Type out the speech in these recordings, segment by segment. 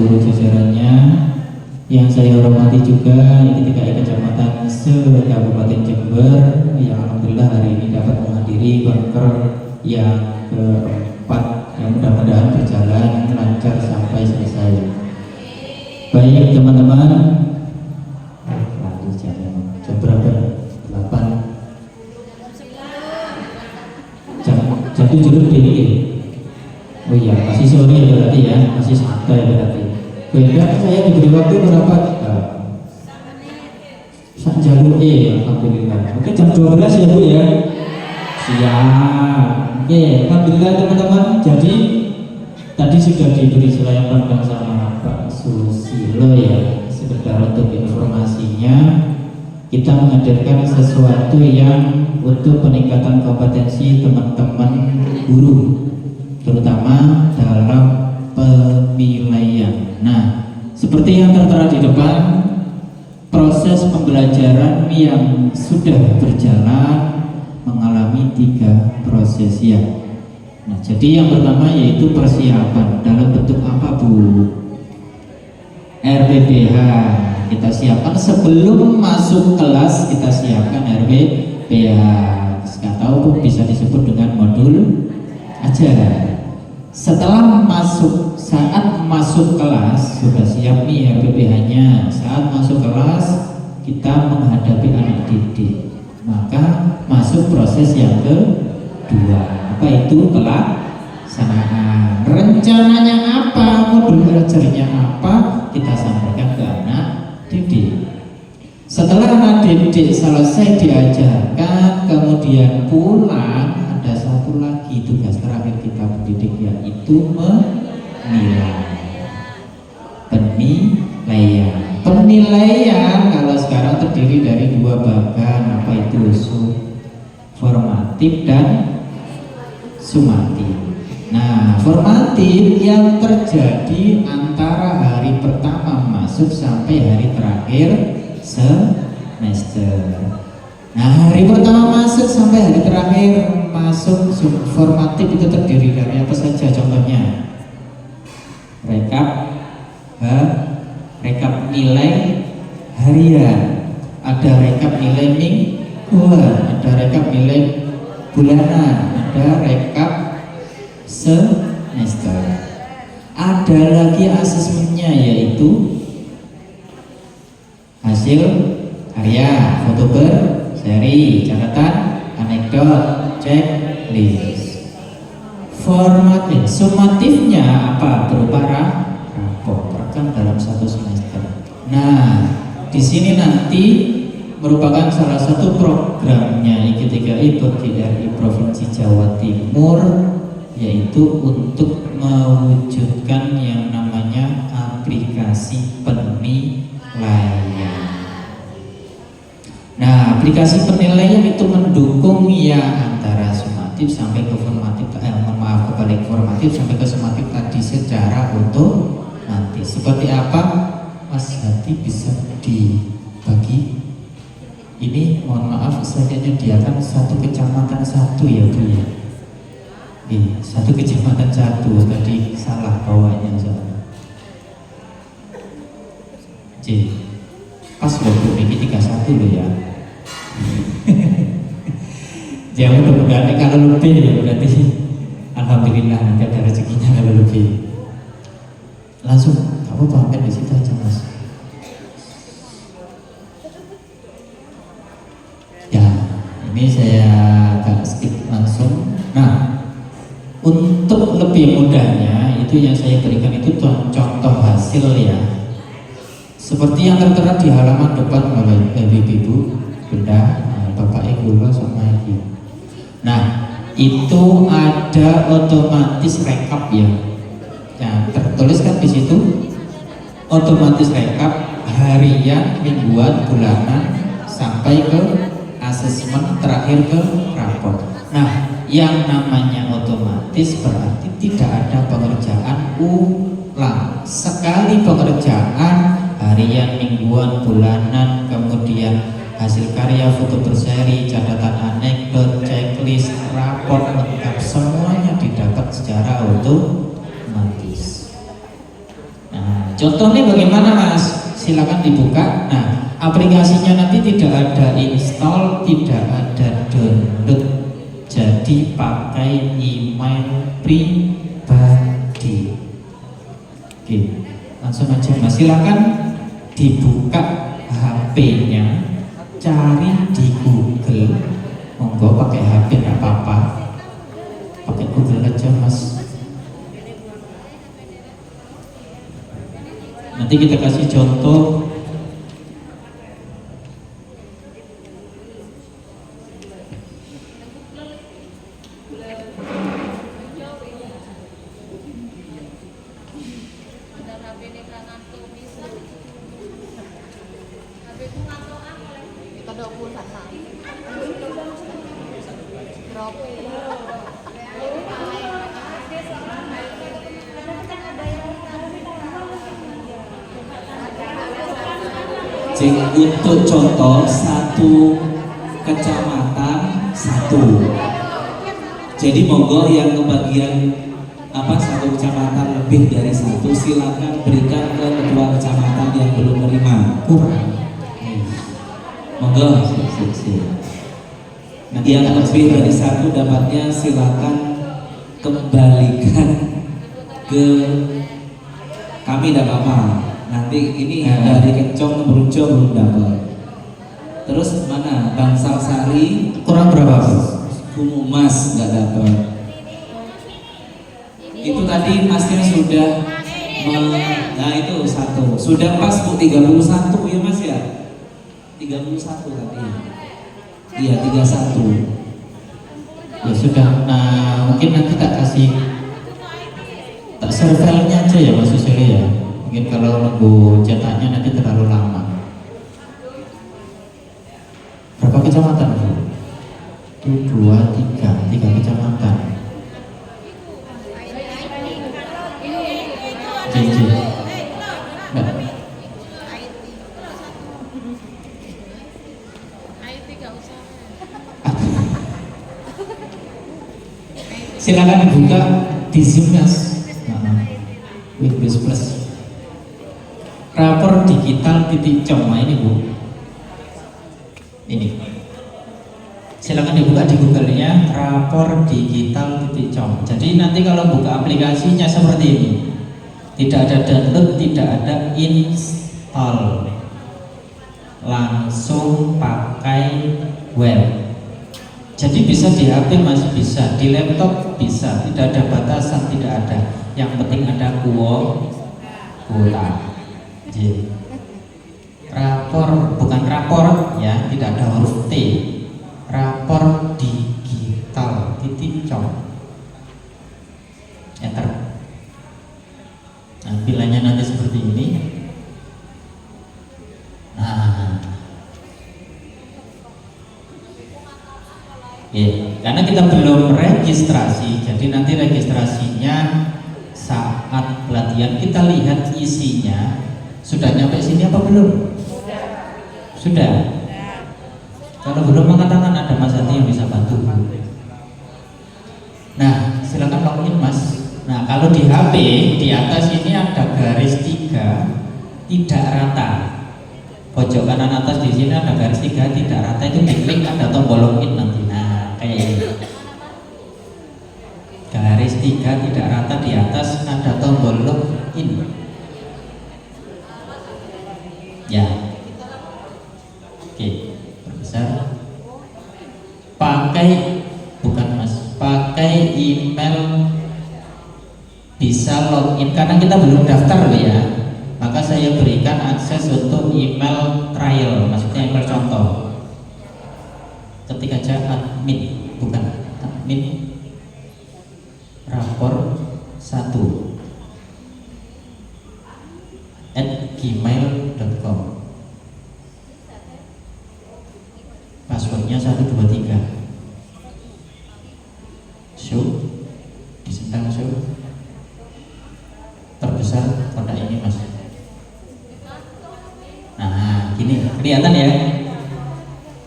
seluruh jajarannya, yang saya hormati juga DKI Kecamatan se-Kabupaten Jember yang alhamdulillah hari ini dapat menghadiri konker yang keempat, yang mudah-mudahan berjalan lancar sampai selesai. Baik teman-teman, jam berapa? 8 jam 7 lebih ini. Oh iya, masih sore ya berarti ya, masih santai berarti. Beda saya diberi waktu berapa? Sak jalur alhamdulillah. Oke, jam 12 ya Bu ya. Siap. Oke, alhamdulillah teman-teman. Jadi tadi sudah diberi selayan pandang sama Pak Susilo ya. Sekedar untuk informasinya, kita menghadirkan sesuatu yang untuk peningkatan kompetensi teman-teman guru, terutama dalam penilaian. Nah, seperti yang tertera di depan, proses pembelajaran yang sudah berjalan mengalami 3 proses ya. Nah, jadi yang pertama yaitu persiapan dalam bentuk apa Bu? RPPH kita siapkan sebelum masuk kelas, kita siapkan RPPH. Nggak tahu Bu, bisa disebut dengan modul ajar. Setelah saat masuk kelas sudah siap nih RPPH-nya. Saat masuk kelas kita menghadapi anak didik, maka masuk proses yang kedua. Apa itu? Pelaksanaan. Rencananya apa? Modul belajarnya apa? Kita sampaikan ke anak didik. Setelah anak didik selesai diajarkan, kemudian pulang, ada satu lagi tugas terakhir kita mendidik, yaitu menilai. Penilaian kalau sekarang terdiri dari 2 bagian, apa itu? Formatif dan sumatif. Nah, formatif yang terjadi antara hari pertama masuk sampai hari terakhir semester. Nah, hari pertama masuk sampai hari terakhir masuk formatif itu terdiri dari apa saja? Contohnya rekap nilai harian, ada rekap nilai mingguan, ada rekap nilai bulanan, ada rekap semester. Ada lagi asesmennya, yaitu hasil karya, foto berseri, catatan, anekdot, checklist. Sumatifnya apa? Berupa rapor rekam dalam 1 semester. Nah, di sini nanti merupakan salah satu programnya I3I PGRI Provinsi Jawa Timur, yaitu untuk mewujudkan yang namanya aplikasi penilaian. Nah, aplikasi penilaian itu mendukung antara sumatif sampai ke formatif, kebalik formatif sampai ke sumatif tadi secara otomatis. Seperti apa? Mas Hati bisa dibagi? Ini mohon maaf, saya nyediakan 1 kecamatan 1 ya Bu ya. 1 kecamatan 1, tadi salah bawahnya soalnya. Pas loh ini 31 loh ya. Ya mudah-mudahan kalau lebih ya berarti alhamdulillah nanti ada rezekinya kalau lebih. Langsung kamu pamer di situ aja Mas. Ya, ini saya agak skip langsung. Nah, untuk lebih mudahnya itu yang saya berikan itu contoh hasil ya. Seperti yang tertera di halaman depan oleh Ibu Bunda, Bapak Ibu sama Ibu. Nah, itu ada otomatis rekap ya. Nah, tertulis kan di situ otomatis rekap harian, mingguan, bulanan sampai ke asesmen, terakhir ke rapor. Nah, yang namanya otomatis berarti tidak ada pengerjaan ulang. Sekali pengerjaan harian, mingguan, bulanan, kemudian hasil karya, foto berseri, catatan anekdot, checklist, rapor lengkap, semuanya didapat secara otomatis. Nah, contohnya bagaimana Mas? Silakan dibuka. Nah, aplikasinya nanti tidak ada install, tidak ada download. Jadi pakai email pribadi. Oke, langsung aja Mas. Silakan dibuka HP-nya, cari di Google. Monggo pakai HP nggak apa-apa. Pakai Google aja Mas. Nanti kita kasih contoh. Untuk contoh satu kecamatan satu. Jadi monggo yang kebagian satu kecamatan lebih dari satu, silakan berikan ke ketua kecamatan yang belum menerima. Monggo. Yang lebih dari satu dapatnya silakan kembalikan ke kami, tidak apa-apa. Nanti ini dari Kencong Merujo belum dapat. Terus mana Bangsal Sari Kurang berapa? Kumumas nggak dapat. Itu tadi Masnya sudah nah itu satu. Sudah pas Bu 31 ya Mas ya? 31 tadi. Iya 31. Ya sudah. Nah, mungkin nanti tak surveilnya aja ya Mas Susili ya. Mungkin kalau nunggu cetaknya nanti terlalu lama. Berapa kecamatan Bu? 1, 2, 3 kecamatan. JJ. Enggak. Silakan dibuka di Zoom Mas. Windows Plus. Rapor digital .com. Nah, ini Bu. Ini. Silakan dibuka di Google-nya rapor digital .com. Jadi nanti kalau buka aplikasinya seperti ini. Tidak ada download, tidak ada install. Langsung pakai web. Jadi bisa di HP masih bisa, di laptop bisa, tidak ada batasan, tidak ada. Yang penting ada kuota. Rapor bukan rapor ya, tidak ada huruf T. Rapor digital .com. Enter. Nah, pilihannya nanti seperti ini. Nah, karena kita belum registrasi, jadi nanti registrasinya saat pelatihan kita lihat isinya. Sudah nyampe sini apa belum? Sudah. Kalau belum mengatakan ada Mas Hati yang bisa bantu. Nah, silakan login Mas. Nah, kalau di HP di atas ini ada garis 3 tidak rata. Pojok kanan atas di sini ada garis 3 tidak rata, itu diklik ada tombol login nanti. Nah, kayak ini. Garis 3 tidak rata di atas ada tombol login. Ya. Oke, perbesar. Pakai bukan Mas, pakai email bisa login karena kita belum daftar loh ya. Maka saya berikan akses untuk email trial, maksudnya email contoh. Ketik aja admin, bukan admin rapor 1@gmail.com. Passwordnya 123. Show, disentang show. Terbesar kotak ini Mas. Nah, gini kelihatan ya?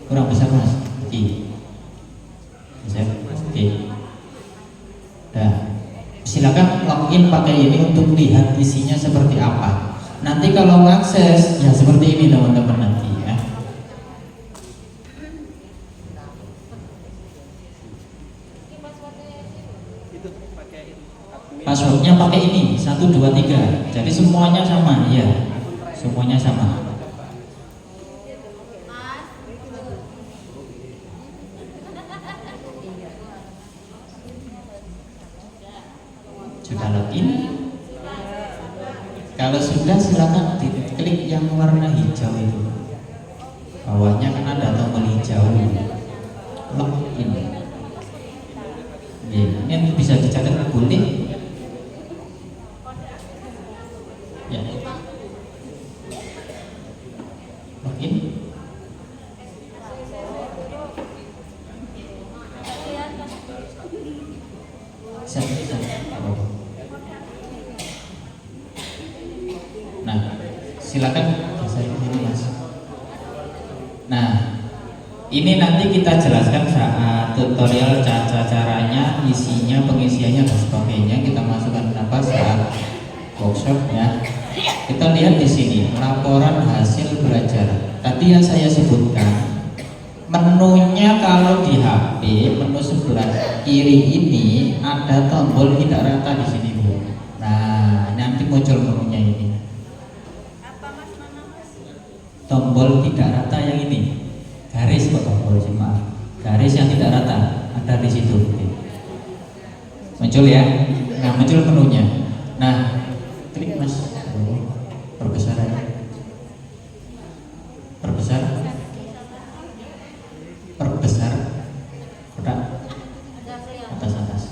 Kurang besar Mas. Oke. Besar. Oke. Nah, silakan login pakai ini untuk lihat isinya seperti apa. Nanti kalau mengakses ya seperti ini teman-teman nanti ya. Passwordnya pakai ini 1 2 3. Jadi semuanya sama ya. Semuanya sama. Sudah login? Kalau sudah silakan diklik yang warna hijau itu. Bawahnya kan ada tombol hijau. Login. Ya, ini bisa dicatat boleh. Ya. Login. Bisa. Nah, silakan saya ini Mas. Nah, ini nanti kita jelaskan saat tutorial caranya, isinya, pengisiannya dan sebagainya. Kita masukkan apa saat workshop ya. Kita lihat di sini laporan hasil belajar. Tadi yang saya sebutkan menunya kalau di HP menu sebelah kiri ini ada tombol tidak rata di sini Bu. Nah, nanti muncul menunya ini. Tombol tidak rata yang ini, garis kok tombol sih maaf, garis yang tidak rata ada di situ. Muncul ya. Nah, muncul menunya. Nah, klik Mas. Perbesar aja. Perbesar. Perbesar. Kotak. Atas.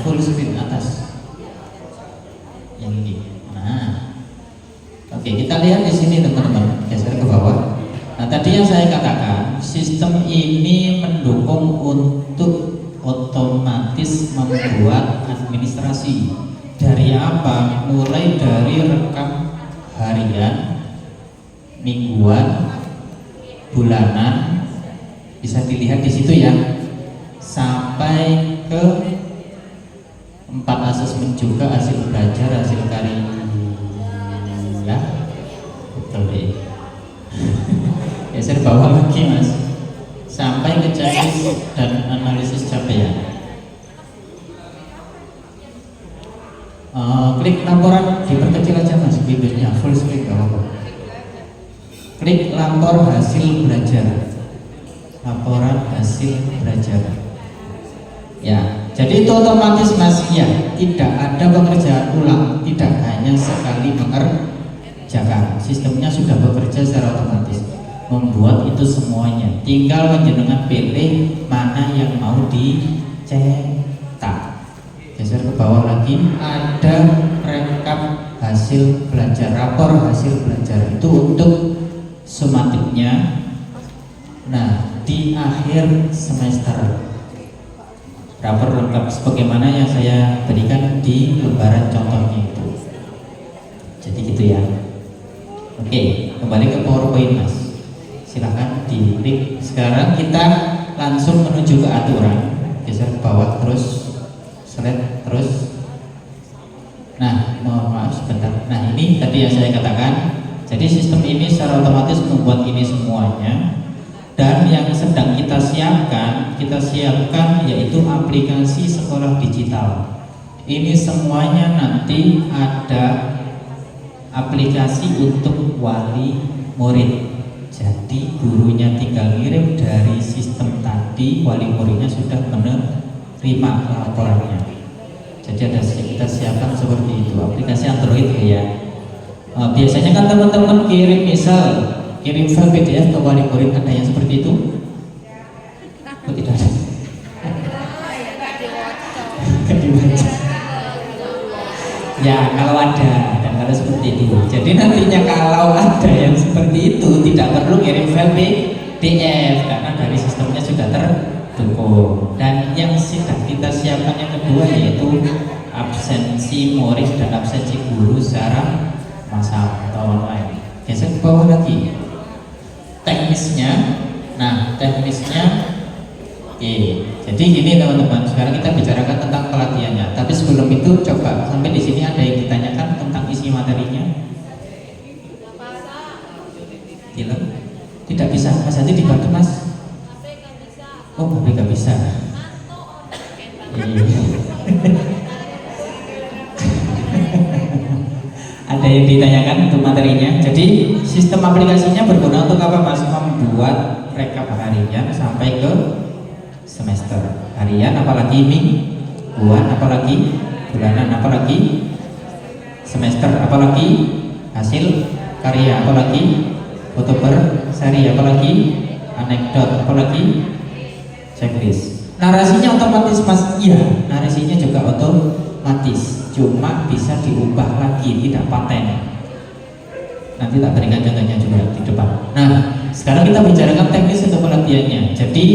Full screen atas. Yang ini. Nah, oke, kita lihat di sini teman-teman, geser ke bawah. Nah, tadi yang saya katakan, sistem ini mendukung untuk otomatis membuat administrasi. Dari apa? Mulai dari rekam harian, mingguan, bulanan, bisa dilihat di situ ya, sampai ke 4 asesmen juga, hasil belajar, hasil karya ya, betul deh. Geser bawah lagi Mas, sampai ke checklist dan analisis capaian. Klik laporan, diperkecil aja Mas Windowsnya, full screen gak apa-apa. Klik lapor hasil belajar, laporan hasil belajar ya. Jadi itu otomatis Mas ya, tidak ada pekerjaan ulang, tidak hanya sekali mengerjakan. Sistemnya sudah bekerja secara otomatis, membuat itu semuanya. Tinggal menjenengan pilih mana yang mau dicetak. Geser ke bawah lagi, ada rekap hasil belajar, rapor hasil belajar itu untuk sumatiknya. Nah, di akhir semester rapor lengkap sebagaimana yang saya berikan di lembaran contohnya itu. Jadi gitu ya. Oke, kembali ke PowerPoint Mas. Silahkan diklik. Sekarang kita langsung menuju ke aturan. Geser ke bawah terus, slide terus. Nah, mohon maaf sebentar. Nah, ini tadi yang saya katakan. Jadi sistem ini secara otomatis membuat ini semuanya. Dan yang sedang kita siapkan yaitu aplikasi sekolah digital. Ini semuanya nanti ada aplikasi untuk wali murid. Jadi gurunya tinggal ngirim dari sistem tadi, wali muridnya sudah menerima laporannya. Jadi ada kita siapkan seperti itu, aplikasi Android ya. Biasanya kan teman-teman kirim kirim file PDF ke wali murid, ada yang seperti itu? Oh, tidak ada. Ya, kalau ada dan kalau seperti itu. Jadi nantinya kalau ada yang seperti itu tidak perlu kirim file PDF karena dari sistemnya sudah terdukung. Dan yang sedang kita siapkan yang kedua yaitu absensi murid dan absensi guru secara massal atau online. Geser ke bawah lagi. Teknisnya, nah teknisnya Oke, jadi ini teman-teman, sekarang kita bicarakan tentang pelatihannya. Tapi sebelum itu coba sampai di sini ada yang ditanyakan tentang isi materinya? Film? Tidak bisa, Mas Hadi dibantu Mas? Oh, tapi nggak bisa. Iya. Ada yang ditanyakan untuk materinya. Jadi sistem aplikasinya berguna untuk apa Mas? Membuat rekap harian sampai ke semester, harian, apalagi mingguan, apalagi bulanan, apalagi semester, apalagi hasil karya, apalagi foto per seri, apalagi anekdot, apalagi checklist. Narasinya otomatis Mas? Iya, narasinya juga otomatis, cuma bisa diubah lagi, tidak paten. Nanti tak berikan contohnya juga di depan. Nah, sekarang kita bicarakan teknis untuk pelatihannya. Jadi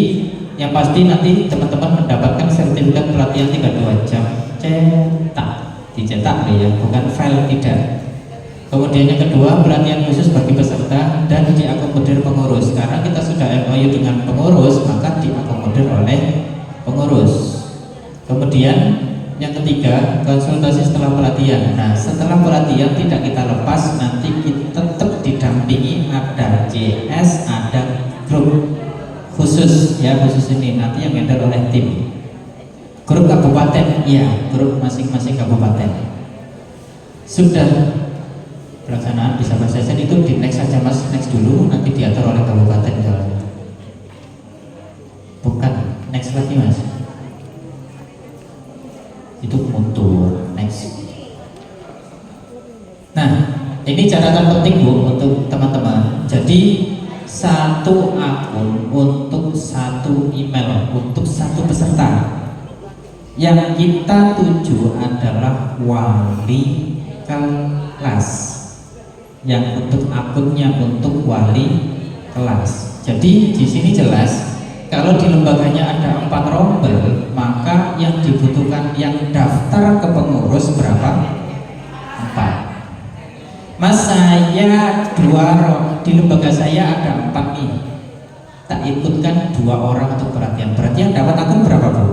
yang pasti nanti teman-teman mendapatkan sertifikat pelatihan 32 jam cetak, dicetak ya, bukan file, tidak. Kemudian yang kedua, pelatihan khusus bagi peserta dan diakomodir pengurus. Karena kita sudah MOU dengan pengurus, maka diakomodir oleh pengurus. Kemudian yang ketiga, konsultasi setelah pelatihan. Nah, setelah pelatihan tidak kita lepas, nanti kita tetap didampingi, ada JS, ada grup khusus ya, khusus ini nanti yang handle oleh tim. Grup kabupaten, ya, grup masing-masing kabupaten. Sudah pelaksanaan bisa selesai itu di next saja Mas, next dulu, nanti diatur oleh kabupaten jalan. Bukan next lagi Mas, itu mundur next. Nah, ini catatan penting Bu untuk teman-teman. Jadi satu akun untuk satu email untuk satu peserta. Yang kita tuju adalah wali kelas. Yang untuk akunnya untuk wali kelas. Jadi di sini jelas kalau di lembaganya ada 4 rombel, maka yang dibutuhkan yang daftar ke pengurus berapa? 4. Mas, saya 2 di lembaga saya ada 4 nih. Tak ikutkan 2 orang untuk pelatihan. Berarti yang dapat akun berapa Bu?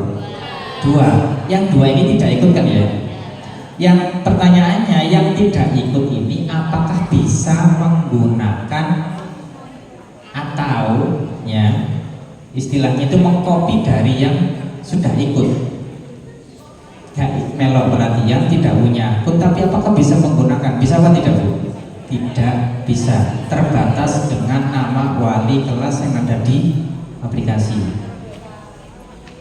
2. Yang 2 ini tidak ikutkan ya. Yang pertanyaannya yang tidak ikut ini apakah bisa menggunakan atau ya istilahnya itu mengcopy dari yang sudah ikut. Ya, melok pelatihan tidak punya akun, tapi apakah bisa menggunakan? Bisa apa tidak Bu? Tidak bisa, terbatas dengan nama wali kelas yang ada di aplikasi.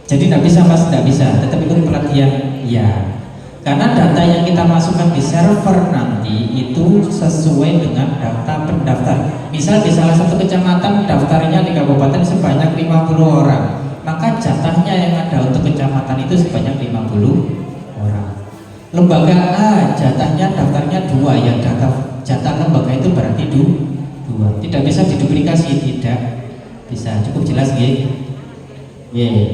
Jadi tidak bisa Mas, tidak bisa, tetap ikut pelatihan ya. Karena data yang kita masukkan di server nanti itu sesuai dengan data pendaftar. Misal di salah satu kecamatan daftarnya di kabupaten sebanyak 50 orang, maka jatahnya yang ada untuk kecamatan itu sebanyak 50 orang. Lembaga A jatahnya daftarnya 2, ya jatah lembaga itu berarti 2. Tidak bisa diduplikasi, tidak bisa. Cukup jelas ya.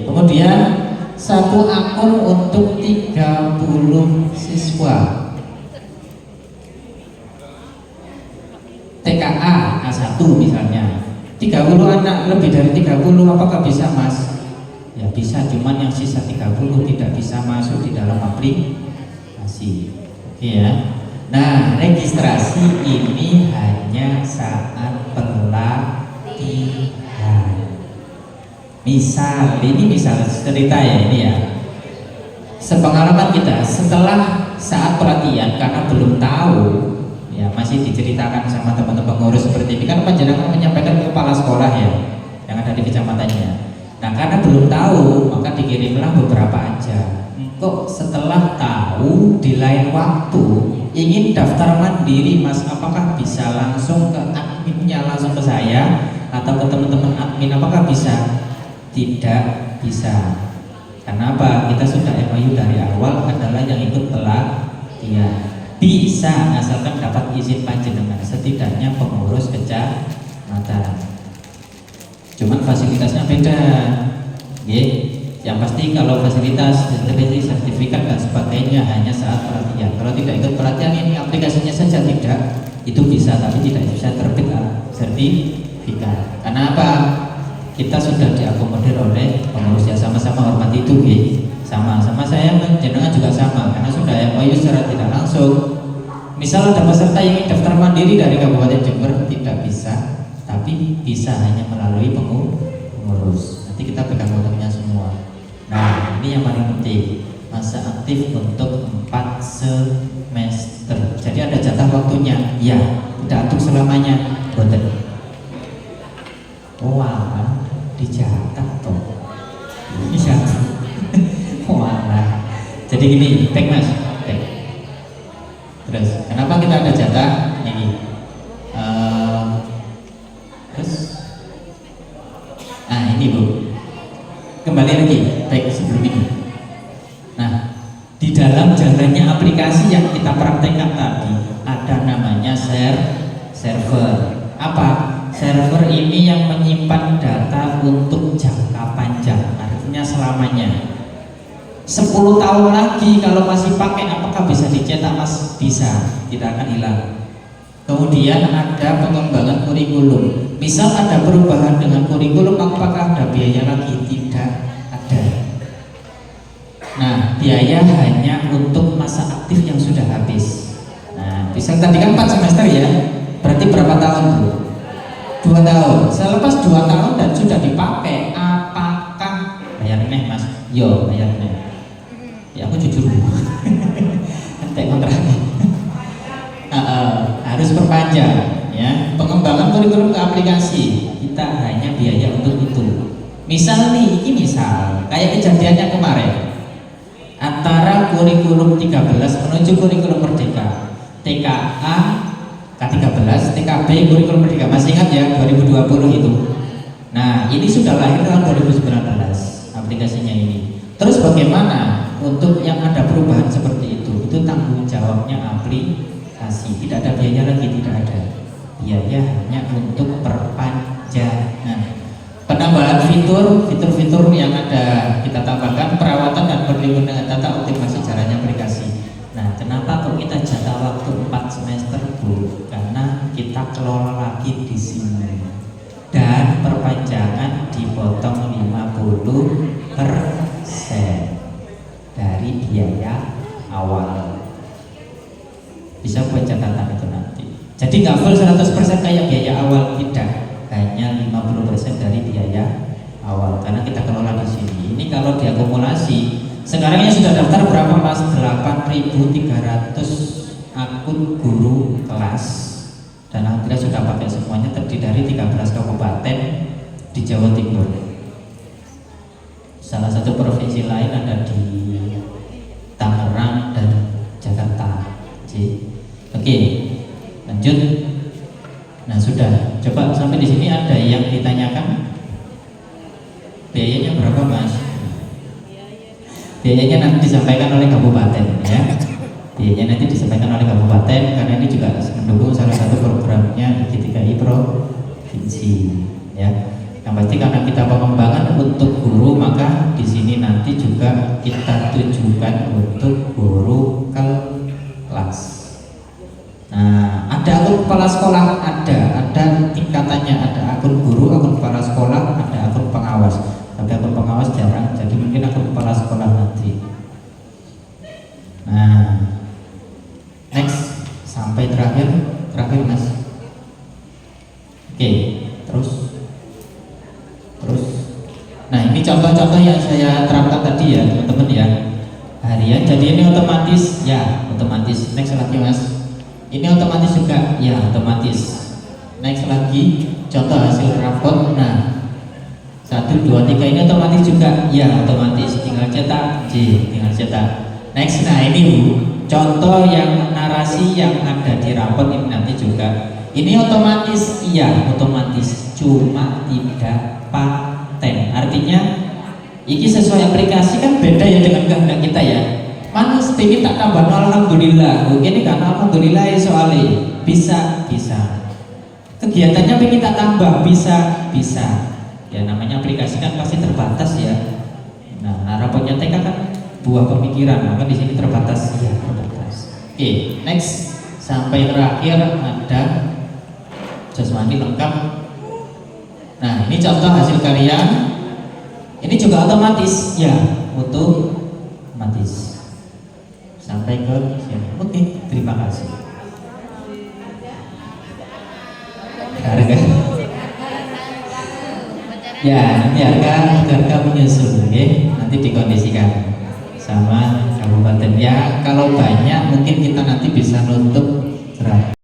Kemudian satu akun untuk 30 siswa. TKA A1 misalnya 30 anak, lebih dari 30 apakah bisa Mas? Ya bisa, cuman yang sisa 30 tidak bisa masuk di dalam aplikasi. Oke ya. Nah, registrasi ini hanya saat pelatihan. Misal cerita ya ini ya. Sepengalaman kita setelah saat pelatihan, karena belum tahu ya, masih diceritakan sama teman-teman pengurus seperti ini kan, panjenengan menyampaikan ke kepala sekolah ya yang ada di kecamatannya. Nah, karena belum tahu maka dikirimlah beberapa aja. Kok setelah tahu di lain waktu ingin daftar mandiri Mas, apakah bisa langsung ke adminnya, langsung ke saya atau ke teman-teman admin, apakah bisa? Tidak bisa. Kenapa? Kita sudah MOU dari awal adalah yang ikut pelatihan bisa asalkan dapat izin panjenengan, setidaknya pengurus kecamatan. Cuman fasilitasnya beda. Yang pasti kalau fasilitas seperti sertifikat dan sebagainya hanya saat pelatihan. Kalau tidak ikut pelatihan ini aplikasinya saja tidak, itu bisa tapi tidak bisa terbit sertifikat. Karena apa? kita sudah diakomodir oleh pengurus ya, sama-sama hormat itu sama saya jenengan juga sama, karena sudah MOU secara tidak langsung. Misal ada peserta yang ingin daftar mandiri dari Kabupaten Jember, tidak bisa, tapi bisa hanya melalui pengurus. Nanti kita pegang fotonya semua. Nah, ini yang paling penting, masa aktif untuk 4 semester. Jadi ada jatah waktunya, ya, tidak untuk selamanya, boten. Wah, dijatah toh. Iya. Wah. Jadi gini, baik Mas. Baik. Terus, kenapa kita ada jatah ini? Terus, ini Bu. Kembali lagi, baik sebelum ini. Nah, di dalam jalannya aplikasi yang kita praktekkan tadi ada namanya server. Apa? Server ini yang menyimpan data untuk jangka panjang, artinya selamanya. 10 tahun lagi kalau masih pakai, apakah bisa dicetak Mas? Bisa, tidak akan hilang. Kemudian ada pengembangan kurikulum. Misal ada perubahan dengan kurikulum, apakah ada biaya lagi? Tidak ada. Nah, biaya hanya untuk masa aktif yang sudah habis. Nah, bisa tadi kan 4 semester ya, berarti berapa tahun Bu? 2 tahun. Selepas 2 tahun dan sudah dipakai, apakah bayar nih Mas? Yo, bayar nih. Ya aku jujur dulu. Nanti kontrak. Harus perpanjang ya. Pengembangan kurikulum ke aplikasi kita hanya biaya untuk itu. Misal nih, ini misal kayak kejadiannya kemarin antara kurikulum 13 menuju kurikulum merdeka, TKA K13, TKB kurikulum merdeka, masih ingat ya 2020 itu. Nah, ini sudah lahir tahun 2019 aplikasinya ini. Terus bagaimana untuk yang ada perubahan seperti itu? Itu tanggung jawabnya aplikasi, tidak ada biaya lagi, tidak ada biaya, hanya untuk perpanjangan. Penambahan fitur yang ada kita tambahkan, perawatan dan perlindungan data, optimasi jalannya aplikasi. Nah, kenapa kok kita jatah waktu 4 semester Bu? Karena kita kelola lagi di sini. Dan perpanjangan dipotong 50% dari biaya awal. Bisa buat catatan itu nanti. Jadi nggak full 100% kayak biaya awal, tidak. Hanya 50% dari biaya awal karena kita kelola di sini. Ini kalau diakumulasi, sekarang ini sudah daftar berapa Mas? 8.300 akun guru kelas, dan alhamdulillah sudah pakai semuanya, terdiri dari 13 kabupaten di Jawa Timur. Salah satu provinsi lain ada di Tangerang dan Jakarta. Oke, lanjut. Nah, sudah. Coba sampai di sini ada yang ditanyakan? Biayanya berapa Mas? Biayanya nanti disampaikan oleh kabupaten ya. Biayanya nanti disampaikan oleh kabupaten karena ini juga mendukung salah satu programnya G3I provinsi ya. Yang pasti karena kita pengembangan untuk guru, maka di sini nanti juga kita tujukan untuk guru kelas. Nah, ada akun kepala sekolah, ada tingkatannya, ada akun guru, akun kepala sekolah, ada akun pengawas. Tapi akun pengawas jarang, jadi mungkin akun kepala sekolah nanti. Nah, next sampai terakhir Mas. Oke, terus. Nah, ini contoh-contoh yang saya terapkan tadi ya teman-teman ya. Harian, jadi ini otomatis ya, otomatis. Next lagi Mas. Ini otomatis juga, ya otomatis. Next lagi, contoh hasil rapot. Nah, 1, 2, 3 ini otomatis juga, ya otomatis. Tinggal cetak, tinggal cetak. Next, nah ini Bu, contoh yang narasi yang ada di rapot ini nanti juga. Ini otomatis, iya otomatis, cuma tidak paten. Artinya, ini sesuai aplikasi kan beda ya dengan kehendak kita ya. Mana sedikit tak tambah, alhamdulillah. Ini kan alhamdulillah ya soalnya bisa. Kegiatannya pengen tak tambah, bisa. Ya namanya aplikasi kan pasti terbatas ya. Nah, rapotnya TK kan buah pemikiran, maka di sini terbatas ya, terbatas. Oke, next sampai terakhir ada jasmani lengkap. Nah, ini contoh hasil karya. Ini juga otomatis ya, otomatis. Sampai ke sini. Oke, terima kasih. Harga. Ya, nanti harga menyusul, ya. Nanti dikondisikan sama kabupaten ya. Kalau banyak mungkin kita nanti bisa nutup